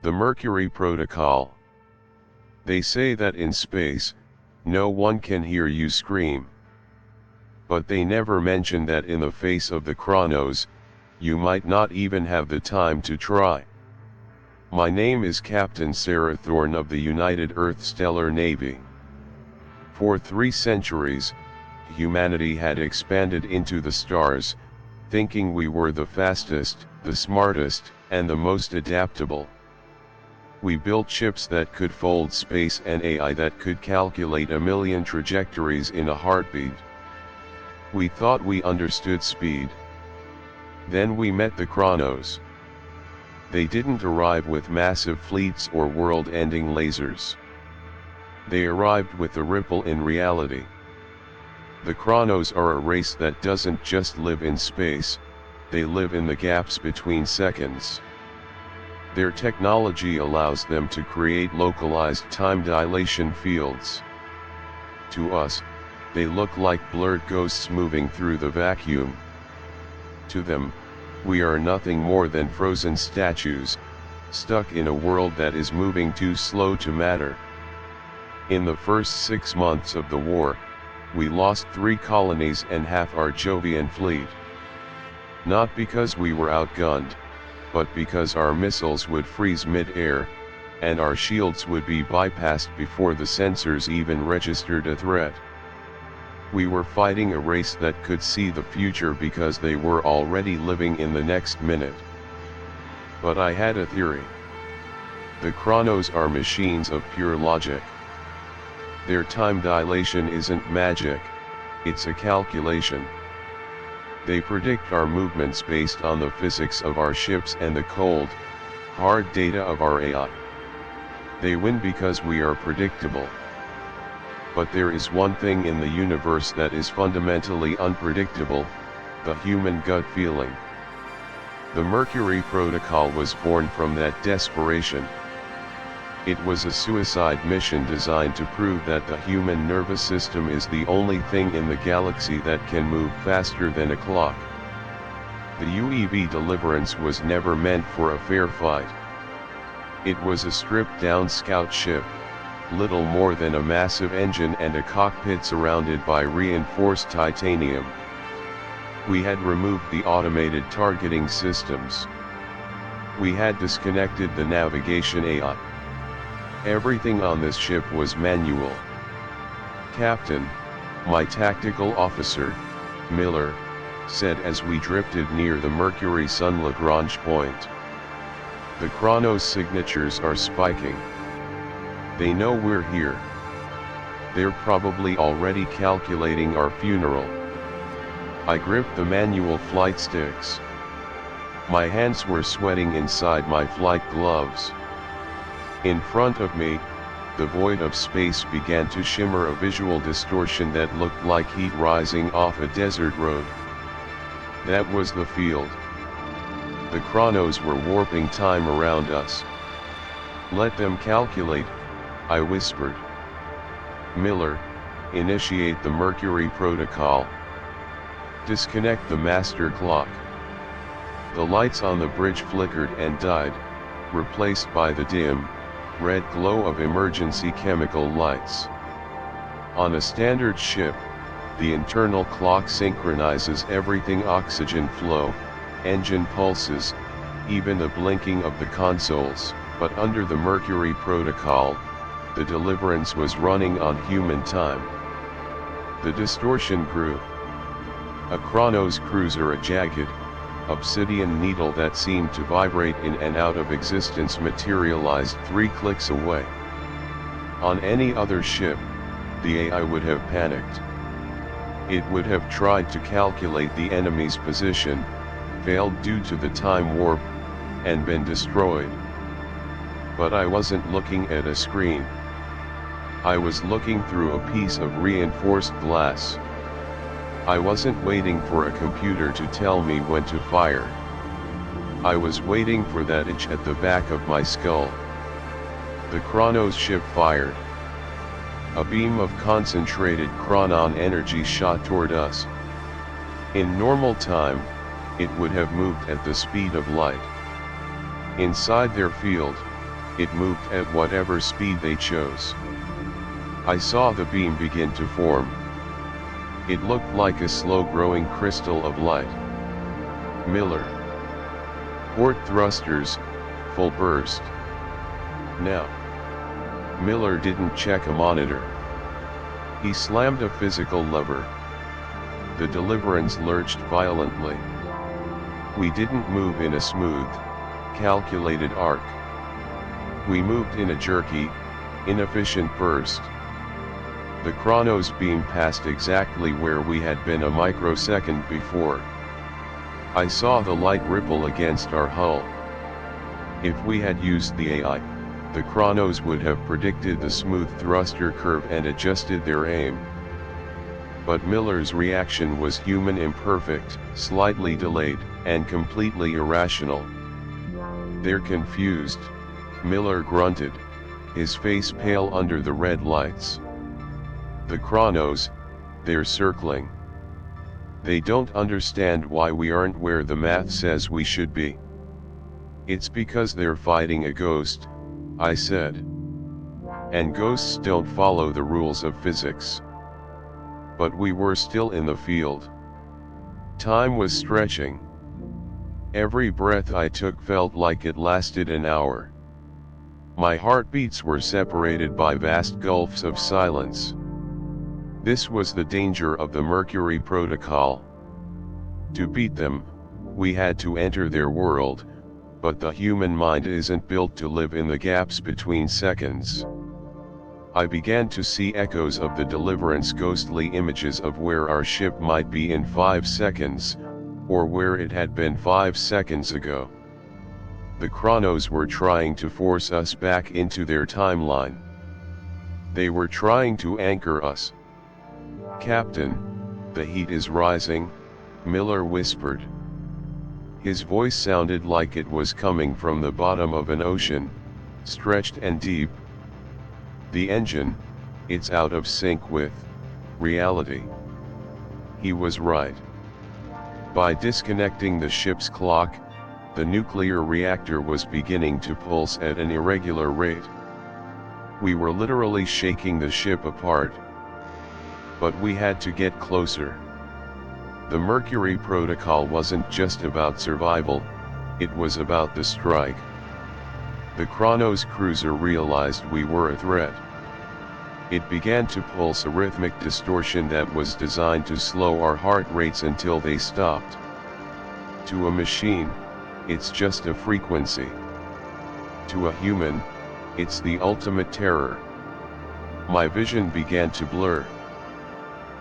The Mercury Protocol. They say that in space, no one can hear you scream. But they never mention that in the face of the Chronos, you might not even have the time to try. My name is Captain Sarah Thorne of the United Earth Stellar Navy. For 3 centuries, humanity had expanded into the stars, thinking we were the fastest, the smartest, and the most adaptable. We built ships that could fold space and AI that could calculate 1 million trajectories in a heartbeat. We thought we understood speed. Then we met the Chronos. They didn't arrive with massive fleets or world-ending lasers. They arrived with a ripple in reality. The Chronos are a race that doesn't just live in space, they live in the gaps between seconds. Their technology allows them to create localized time dilation fields. To us, they look like blurred ghosts moving through the vacuum. To them, we are nothing more than frozen statues, stuck in a world that is moving too slow to matter. In the first 6 months of the war, we lost 3 colonies and half our Jovian fleet. Not because we were outgunned, but because our missiles would freeze mid-air, and our shields would be bypassed before the sensors even registered a threat. We were fighting a race that could see the future because they were already living in the next minute. But I had a theory. The Chronos are machines of pure logic. Their time dilation isn't magic, it's a calculation. They predict our movements based on the physics of our ships and the cold, hard data of our AI. They win because we are predictable. But there is one thing in the universe that is fundamentally unpredictable: the human gut feeling. The Mercury Protocol was born from that desperation. It was a suicide mission designed to prove that the human nervous system is the only thing in the galaxy that can move faster than a clock. The UEV Deliverance was never meant for a fair fight. It was a stripped-down scout ship, little more than a massive engine and a cockpit surrounded by reinforced titanium. We had removed the automated targeting systems. We had disconnected the navigation AI. Everything on this ship was manual. "Captain," my tactical officer, Miller, said as we drifted near the Mercury Sun Lagrange point. "The Chronos signatures are spiking. They know we're here. They're probably already calculating our funeral." I gripped the manual flight sticks. My hands were sweating inside my flight gloves. In front of me, the void of space began to shimmer, a visual distortion that looked like heat rising off a desert road. That was the field. The Chronos were warping time around us. "Let them calculate," I whispered. "Miller, initiate the Mercury Protocol. Disconnect the master clock." The lights on the bridge flickered and died, replaced by the dim, red glow of emergency chemical lights. On a standard ship, the internal clock synchronizes everything: oxygen flow, engine pulses, even the blinking of the consoles. But under the Mercury Protocol, the Deliverance was running on human time. The distortion grew. A Chronos cruiser, a jagged, obsidian needle that seemed to vibrate in and out of existence, materialized 3 clicks away. On any other ship, the AI would have panicked. It would have tried to calculate the enemy's position, failed due to the time warp, and been destroyed. But I wasn't looking at a screen. I was looking through a piece of reinforced glass. I wasn't waiting for a computer to tell me when to fire. I was waiting for that itch at the back of my skull. The Chronos ship fired. A beam of concentrated chronon energy shot toward us. In normal time, it would have moved at the speed of light. Inside their field, it moved at whatever speed they chose. I saw the beam begin to form. It looked like a slow-growing crystal of light. Miller. Port thrusters, full burst. Now. Miller didn't check a monitor. He slammed a physical lever. The deliverance lurched violently. We didn't move in a smooth, calculated arc. We moved in a jerky, inefficient burst. The Chronos beam passed exactly where we had been a microsecond before. I saw the light ripple against our hull. If we had used the AI, the Chronos would have predicted the smooth thruster curve and adjusted their aim. But Miller's reaction was human, imperfect, slightly delayed, and completely irrational. "They're confused," Miller grunted, his face pale under the red lights. "The Chronos, they're circling. They don't understand why we aren't where the math says we should be." "It's because they're fighting a ghost," I said. "And ghosts don't follow the rules of physics." But we were still in the field. Time was stretching. Every breath I took felt like it lasted an hour. My heartbeats were separated by vast gulfs of silence. This was the danger of the Mercury Protocol. To beat them, we had to enter their world, but the human mind isn't built to live in the gaps between seconds. I began to see echoes of the Deliverance, ghostly images of where our ship might be in 5 seconds, or where it had been 5 seconds ago. The Chronos were trying to force us back into their timeline. They were trying to anchor us. "Captain, the heat is rising," Miller whispered. His voice sounded like it was coming from the bottom of an ocean, stretched and deep. "The engine, it's out of sync with reality." He was right. By disconnecting the ship's clock, the nuclear reactor was beginning to pulse at an irregular rate. We were literally shaking the ship apart. But we had to get closer. The Mercury Protocol wasn't just about survival, it was about the strike. The Chronos cruiser realized we were a threat. It began to pulse a rhythmic distortion that was designed to slow our heart rates until they stopped. To a machine, it's just a frequency. To a human, it's the ultimate terror. My vision began to blur.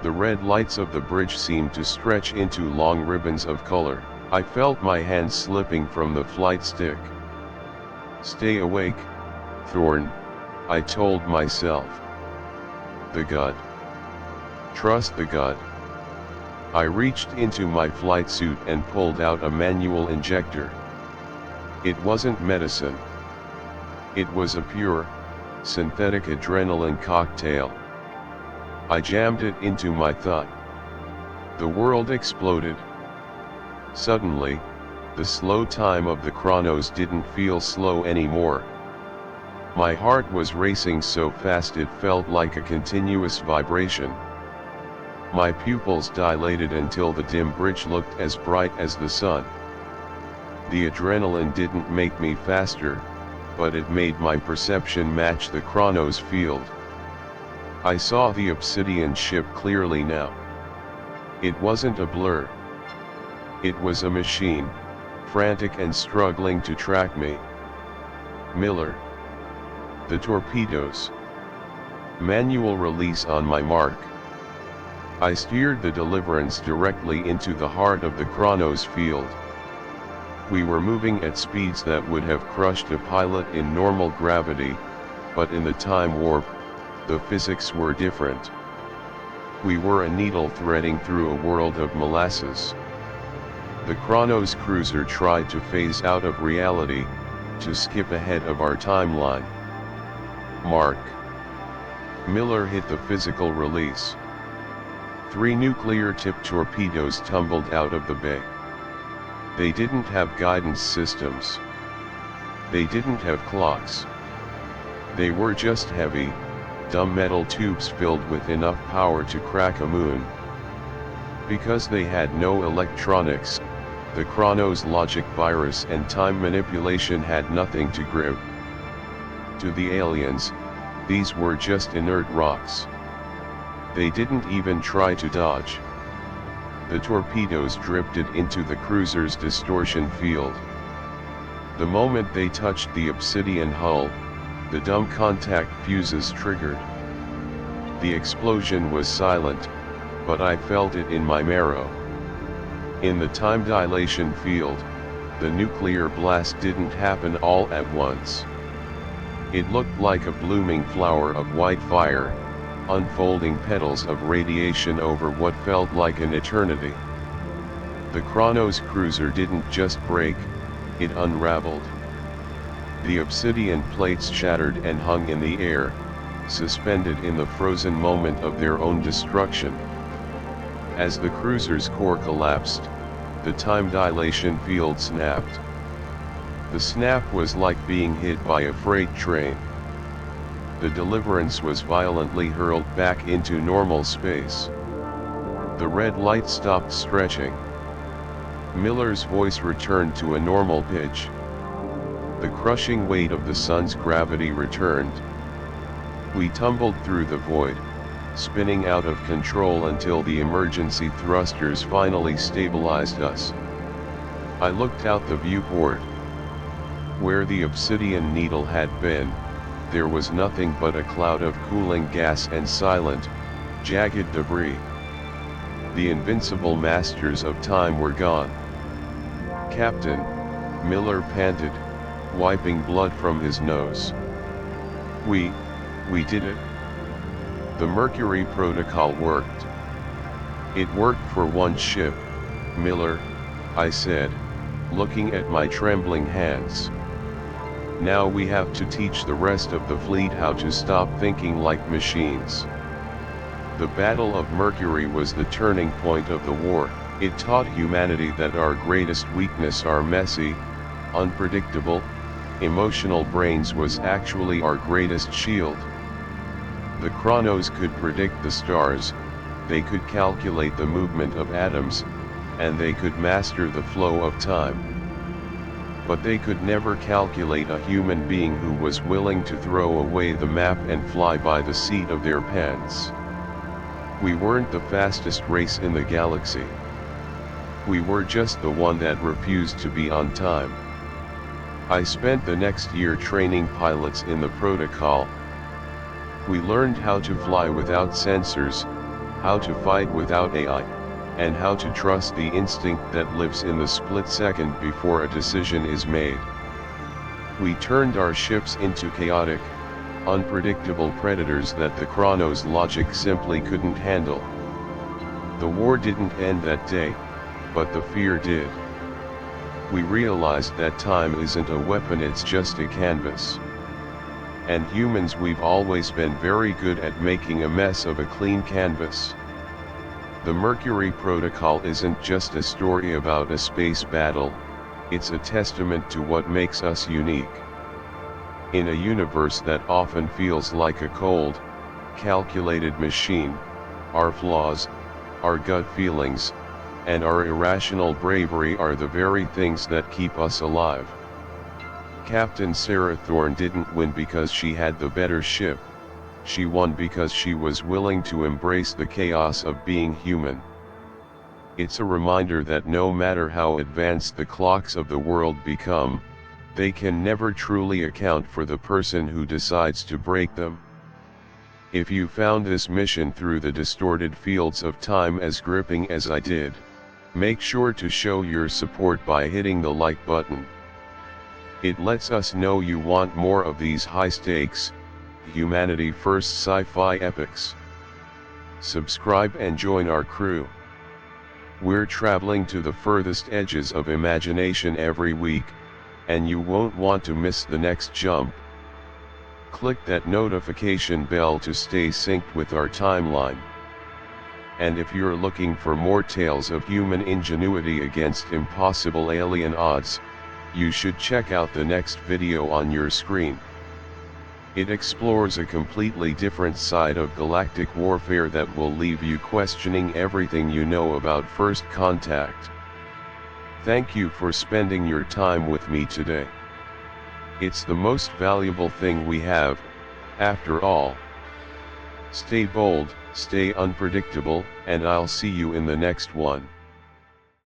The red lights of the bridge seemed to stretch into long ribbons of color. I felt my hands slipping from the flight stick. "Stay awake, Thorne," I told myself. "The God. Trust the God." I reached into my flight suit and pulled out a manual injector. It wasn't medicine. It was a pure, synthetic adrenaline cocktail. I jammed it into my thigh. The world exploded. Suddenly, the slow time of the Chronos didn't feel slow anymore. My heart was racing so fast it felt like a continuous vibration. My pupils dilated until the dim bridge looked as bright as the sun. The adrenaline didn't make me faster, but it made my perception match the Chronos field. I saw the obsidian ship clearly now. It wasn't a blur. It was a machine, frantic and struggling to track me. "Miller. The torpedoes." Manual release on my mark. I steered the Deliverance directly into the heart of the Chronos field. We were moving at speeds that would have crushed a pilot in normal gravity, but in the time warp, the physics were different. We were a needle threading through a world of molasses. The Chronos cruiser tried to phase out of reality, to skip ahead of our timeline. Mark. Miller hit the physical release. 3 nuclear-tipped torpedoes tumbled out of the bay. They didn't have guidance systems. They didn't have clocks. They were just heavy, dumb metal tubes filled with enough power to crack a moon. Because they had no electronics, the Chronos logic virus and time manipulation had nothing to grip. To the aliens, these were just inert rocks. They didn't even try to dodge. The torpedoes drifted into the cruiser's distortion field. The moment they touched the obsidian hull, the dumb contact fuses triggered. The explosion was silent, but I felt it in my marrow. In the time dilation field, the nuclear blast didn't happen all at once. It looked like a blooming flower of white fire, unfolding petals of radiation over what felt like an eternity. The Chronos cruiser didn't just break, it unraveled. The obsidian plates shattered and hung in the air, suspended in the frozen moment of their own destruction. As the cruiser's core collapsed, the time dilation field snapped. The snap was like being hit by a freight train. The Deliverance was violently hurled back into normal space. The red light stopped stretching. Miller's voice returned to a normal pitch. The crushing weight of the sun's gravity returned. We tumbled through the void, spinning out of control until the emergency thrusters finally stabilized us. I looked out the viewport. Where the obsidian needle had been, there was nothing but a cloud of cooling gas and silent, jagged debris. The invincible masters of time were gone. Captain, Miller panted, wiping blood from his nose. We did it. The Mercury Protocol worked. It worked for one ship, Miller, I said, looking at my trembling hands. Now we have to teach the rest of the fleet how to stop thinking like machines. The Battle of Mercury was the turning point of the war. It taught humanity that our greatest weakness, our messy, unpredictable, emotional brains, was actually our greatest shield. The Chronos could predict the stars, they could calculate the movement of atoms, and they could master the flow of time. But they could never calculate a human being who was willing to throw away the map and fly by the seat of their pants. We weren't the fastest race in the galaxy. We were just the one that refused to be on time. I spent the next year training pilots in the protocol. We learned how to fly without sensors, how to fight without AI, and how to trust the instinct that lives in the split second before a decision is made. We turned our ships into chaotic, unpredictable predators that the Chronos logic simply couldn't handle. The war didn't end that day, but the fear did. We realized that time isn't a weapon, it's just a canvas. And humans, we've always been very good at making a mess of a clean canvas. The Mercury Protocol isn't just a story about a space battle, it's a testament to what makes us unique. In a universe that often feels like a cold, calculated machine, our flaws, our gut feelings, and our irrational bravery are the very things that keep us alive. Captain Sarah Thorne didn't win because she had the better ship. She won because she was willing to embrace the chaos of being human. It's a reminder that no matter how advanced the clocks of the world become, they can never truly account for the person who decides to break them. If you found this mission through the distorted fields of time as gripping as I did, make sure to show your support by hitting the like button. It lets us know you want more of these high-stakes, humanity-first sci-fi epics. Subscribe and join our crew. We're traveling to the furthest edges of imagination every week, and you won't want to miss the next jump. Click that notification bell to stay synced with our timeline. And if you're looking for more tales of human ingenuity against impossible alien odds, you should check out the next video on your screen. It explores a completely different side of galactic warfare that will leave you questioning everything you know about First Contact. Thank you for spending your time with me today. It's the most valuable thing we have, after all. Stay bold, stay unpredictable, and I'll see you in the next one.